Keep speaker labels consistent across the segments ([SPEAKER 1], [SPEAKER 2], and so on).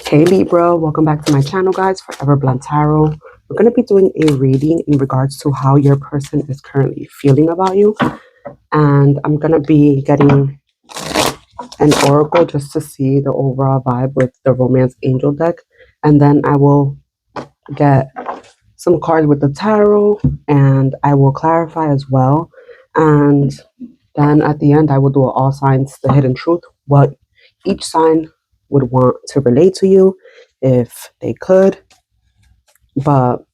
[SPEAKER 1] Hey Libra, welcome back to my channel, guys. Forever Blunt Tarot. We're going to be doing a reading in regards to how your person is currently feeling about you. And I'm going to be getting an oracle just to see the overall vibe with the Romance Angel deck. And then I will get some cards with the tarot and I will clarify as well. And then at the end, I will do an all signs, the hidden truth, what each sign would want to relate to you if they could. But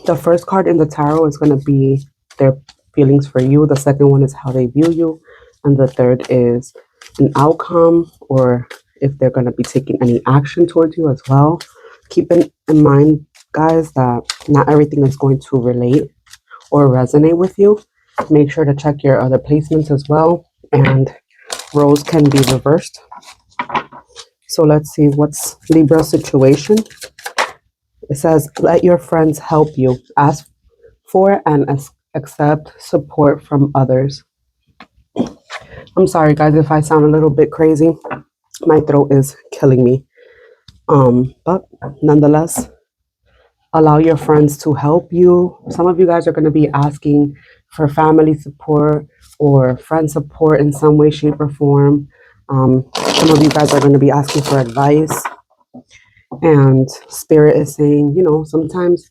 [SPEAKER 1] the first card in the tarot is going to be their feelings for you. The second one is how they view you. And the third is an outcome, or if they're going to be taking any action towards you as well. Keep in mind, guys, that not everything is going to relate or resonate with you. Make sure to check your other placements as well. And roles can be reversed. So let's see what's Libra's situation. It says, let your friends help you. Ask for and accept support from others. I'm sorry, guys, if I sound a little bit crazy. My throat is killing me. But nonetheless, allow your friends to help you. Some of you guys are going to be asking for family support or friend support in some way, shape, or form. Some of you guys are going to be asking for advice. And Spirit is saying, you know, sometimes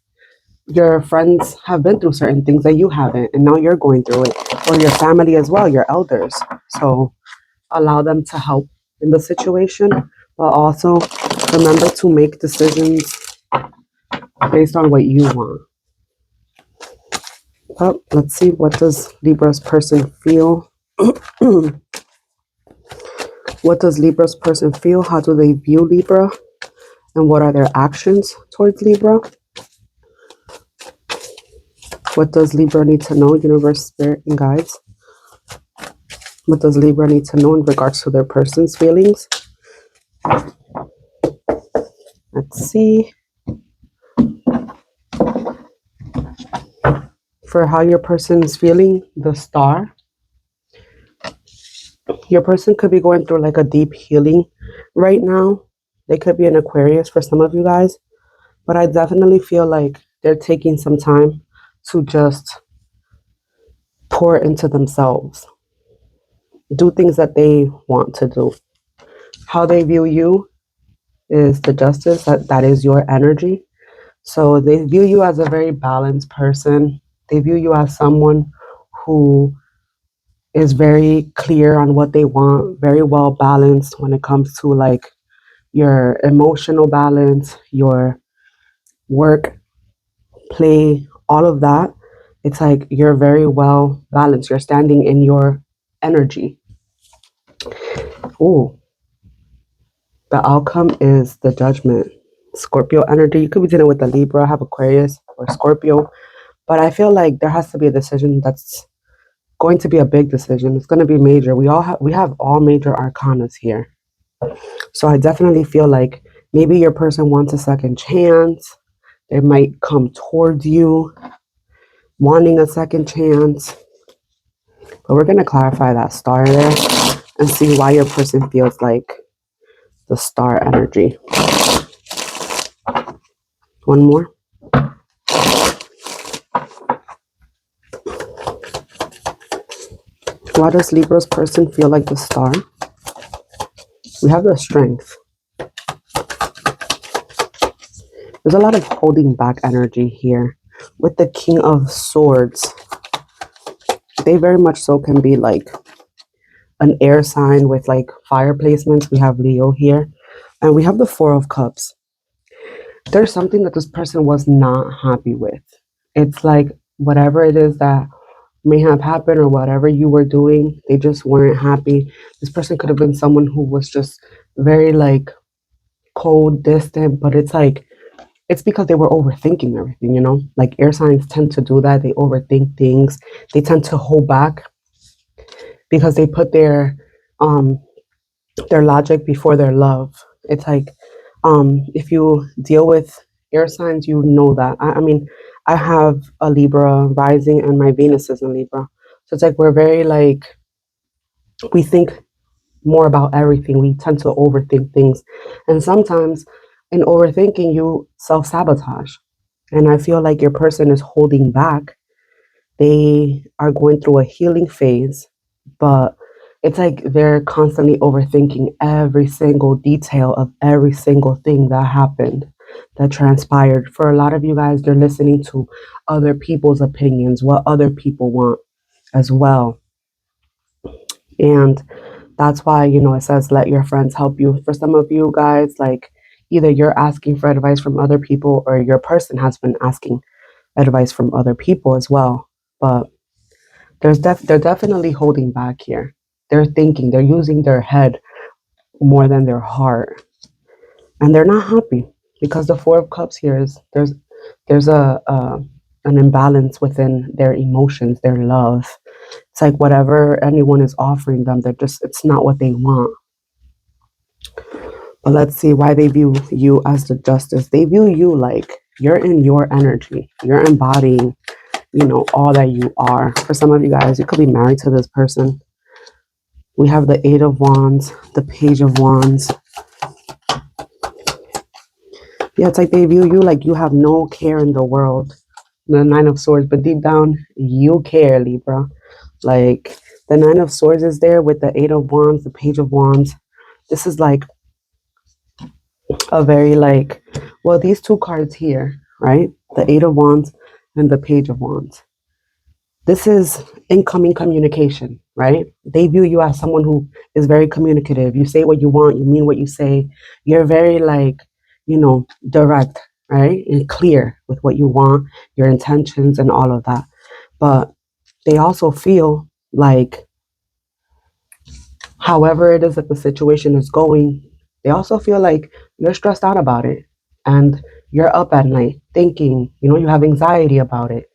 [SPEAKER 1] your friends have been through certain things that you haven't, and now you're going through it, or your family as well, your elders. So allow them to help in the situation, but also remember to make decisions based on what you want. But let's see, what does Libra's person feel? What does Libra's person feel? How do they view Libra? And what are their actions towards Libra? What does Libra need to know, universe, spirit, and guides? What does Libra need to know in regards to their person's feelings? Let's see. For how your person is feeling, the Star. Your person could be going through like a deep healing right now. They could be an Aquarius for some of you guys. But I definitely feel like they're taking some time to just pour into themselves. Do things that they want to do. How they view you is the Justice. That is your energy. So they view you as a very balanced person. They view you as someone who is very clear on what they want, very well balanced when it comes to like your emotional balance, your work, play, all of that. It's like you're very well balanced. You're standing in your energy. Ooh. The outcome is the Judgment. Scorpio energy. You could be dealing with a Libra, have Aquarius, or Scorpio. But I feel like there has to be a decision that's going to be a big decision. It's going to be major. We have all major arcanas here. So I definitely feel like maybe your person wants a second chance. They might come towards you wanting a second chance. But we're going to clarify that Star there and see why your person feels like the Star energy. One more. Why does Libra's person feel like the Star? We have the Strength. There's a lot of holding back energy here. With the King of Swords, they very much so can be like an air sign with like fire placements. We have Leo here. And we have the Four of Cups. There's something that this person was not happy with. It's like whatever it is that may have happened or whatever you were doing, they just weren't happy. This person could have been someone who was just very like cold, distant, but it's like, it's because they were overthinking everything, you know? Like air signs tend to do that. They overthink things. They tend to hold back because they put their logic before their love. It's like, if you deal with air signs, you know that. I mean, I have a Libra rising and my Venus is in Libra. So it's like we're very like, we think more about everything. We tend to overthink things. And sometimes in overthinking, you self-sabotage. And I feel like your person is holding back. They are going through a healing phase, but it's like they're constantly overthinking every single detail of every single thing that happened, that transpired. For a lot of you guys, they're listening to other people's opinions, what other people want as well. And that's why, it says let your friends help you. For some of you guys, like either you're asking for advice from other people or your person has been asking advice from other people as well. But they're definitely holding back here. They're thinking, they're using their head more than their heart, and they're not happy because the Four of Cups here is there's an imbalance within their emotions, their love. It's like whatever anyone is offering them, it's not what they want. But let's see why they view you as the Justice. They view you like you're in your energy. You're embodying, all that you are. For some of you guys, you could be married to this person. We have the Eight of Wands, the Page of Wands. Yeah, it's like they view you like you have no care in the world. The Nine of Swords, but deep down, you care, Libra. Like, the Nine of Swords is there with the Eight of Wands, the Page of Wands. This is like a very well, these two cards here, right? The Eight of Wands and the Page of Wands. This is incoming communication, right? They view you as someone who is very communicative. You say what you want, you mean what you say. You're very direct, right? And clear with what you want, your intentions and all of that. But they also feel like however it is that the situation is going, they also feel like you're stressed out about it and you're up at night thinking, you have anxiety about it.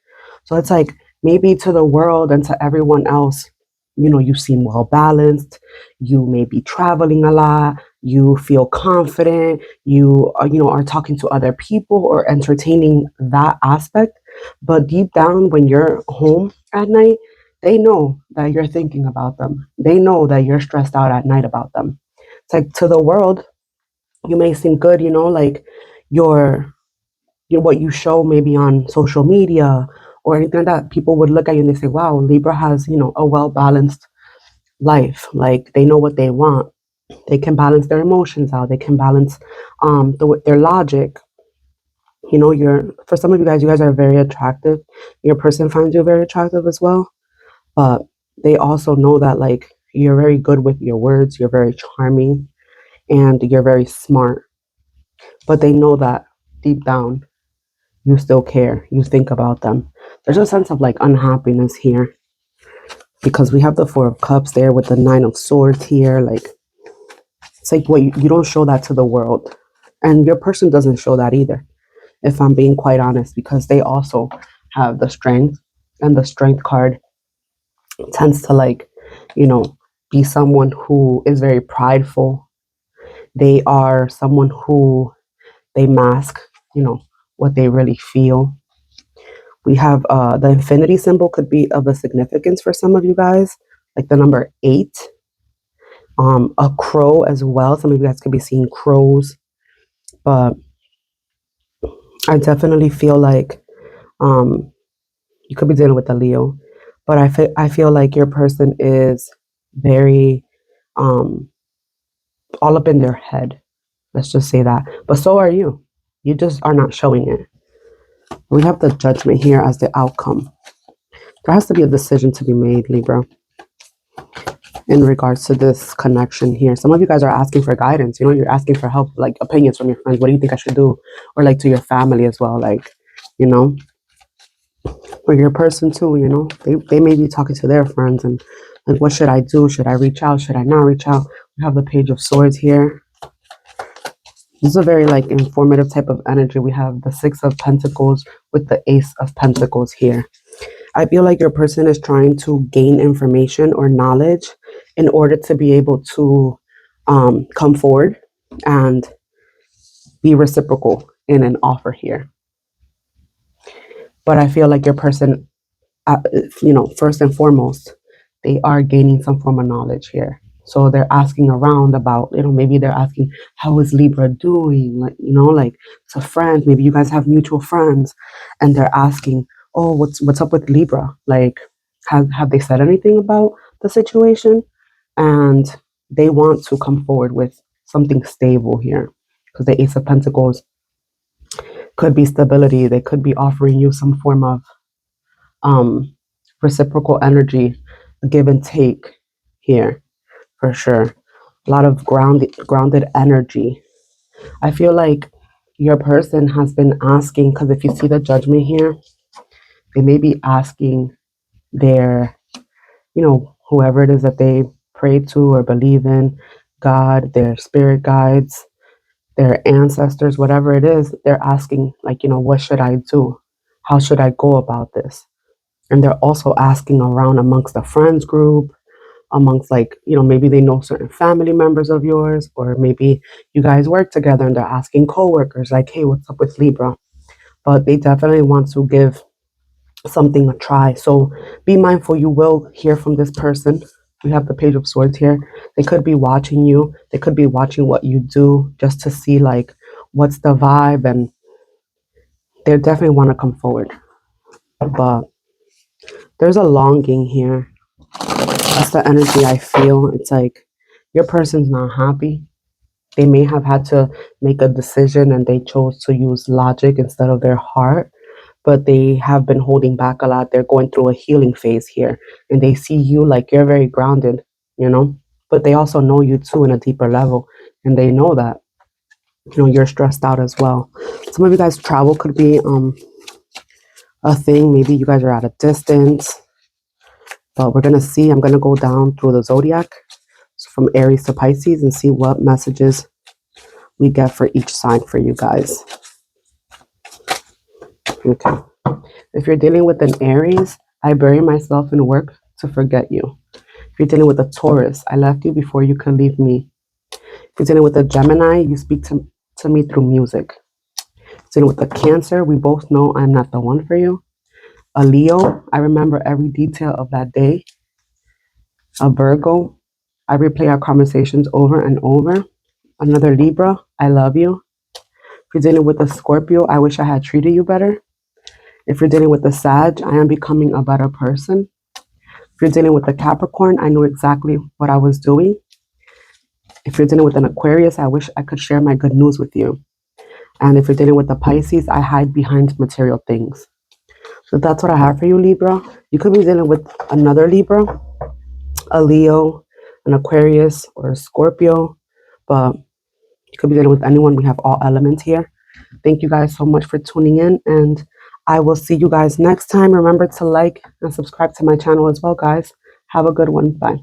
[SPEAKER 1] So it's like maybe to the world and to everyone else, you seem well balanced. You may be traveling a lot. You feel confident. You are talking to other people or entertaining that aspect. But deep down, when you're home at night, they know that you're thinking about them. They know that you're stressed out at night about them. It's like to the world, you may seem good, like you're what you show maybe on social media or anything like that. People would look at you and they say, wow, Libra has, a well balanced life. Like they know what they want. They can balance their emotions out. They can balance their logic. For some of you guys are very attractive. Your person finds you very attractive as well. But they also know that like you're very good with your words, you're very charming, and you're very smart. But they know that deep down, you still care. You think about them. There's a sense of like unhappiness here because we have the Four of Cups there with the Nine of Swords here. Like it's like what you don't show that to the world, and your person doesn't show that either. If I'm being quite honest, because they also have the Strength, and the Strength card tends to be someone who is very prideful. They are someone who they mask, what they really feel. We have the infinity symbol could be of a significance for some of you guys, like the number 8. A crow as well. Some of you guys could be seeing crows, but I definitely feel like you could be dealing with a Leo, but I feel like your person is very all up in their head. Let's just say that. But so are you. You just are not showing it. We have the Judgment here as the outcome. There has to be a decision to be made, Libra, in regards to this connection here. Some of you guys are asking for guidance. You're asking for help, like opinions from your friends. What do you think I should do? Or like to your family as well, like, or your person too, they may be talking to their friends and like, what should I do? Should I reach out? Should I not reach out? We have the Page of Swords here. This is a very like informative type of energy. We have the Six of Pentacles with the Ace of Pentacles here. I feel like your person is trying to gain information or knowledge in order to be able to come forward and be reciprocal in an offer here. But I feel like your person, first and foremost, they are gaining some form of knowledge here. So they're asking around about, maybe they're asking, how is Libra doing? Like, like it's a friend. Maybe you guys have mutual friends, and they're asking, oh, what's up with Libra? Like, have they said anything about the situation? And they want to come forward with something stable here, because the Ace of Pentacles could be stability. They could be offering you some form of reciprocal energy, give and take here for sure. A lot of grounded energy. I feel like your person has been asking, because if you see the Judgment here, they may be asking their, whoever it is that they pray to or believe in, God, their spirit guides, their ancestors, whatever it is, they're asking, like, what should I do? How should I go about this? And they're also asking around amongst the friends group, amongst, like, maybe they know certain family members of yours, or maybe you guys work together and they're asking coworkers, like, hey, what's up with Libra? But they definitely want to give something a try. So be mindful, you will hear from this person. We have the Page of Swords here. They could be watching you. They could be watching what you do, just to see, like, what's the vibe, and they definitely want to come forward. But there's a longing here. That's the energy I feel. It's like your person's not happy. They may have had to make a decision and they chose to use logic instead of their heart, but they have been holding back a lot. They're going through a healing phase here, and they see you like you're very grounded, but they also know you too in a deeper level, and they know that, you're stressed out as well. Some of you guys, travel could be a thing. Maybe you guys are at a distance, but we're going to see. I'm going to go down through the Zodiac, so from Aries to Pisces, and see what messages we get for each sign for you guys. Okay. If you're dealing with an Aries, I bury myself in work to forget you. If you're dealing with a Taurus, I left you before you can leave me. If you're dealing with a Gemini, you speak to me through music. If you're dealing with a Cancer, we both know I'm not the one for you. A Leo, I remember every detail of that day. A Virgo, I replay our conversations over and over. Another Libra, I love you. If you're dealing with a Scorpio, I wish I had treated you better. If you're dealing with a Sag, I am becoming a better person. If you're dealing with a Capricorn, I know exactly what I was doing. If you're dealing with an Aquarius, I wish I could share my good news with you. And if you're dealing with a Pisces, I hide behind material things. So that's what I have for you, Libra. You could be dealing with another Libra, a Leo, an Aquarius, or a Scorpio, but you could be dealing with anyone. We have all elements here. Thank you guys so much for tuning in, and I will see you guys next time. Remember to like and subscribe to my channel as well, guys. Have a good one. Bye.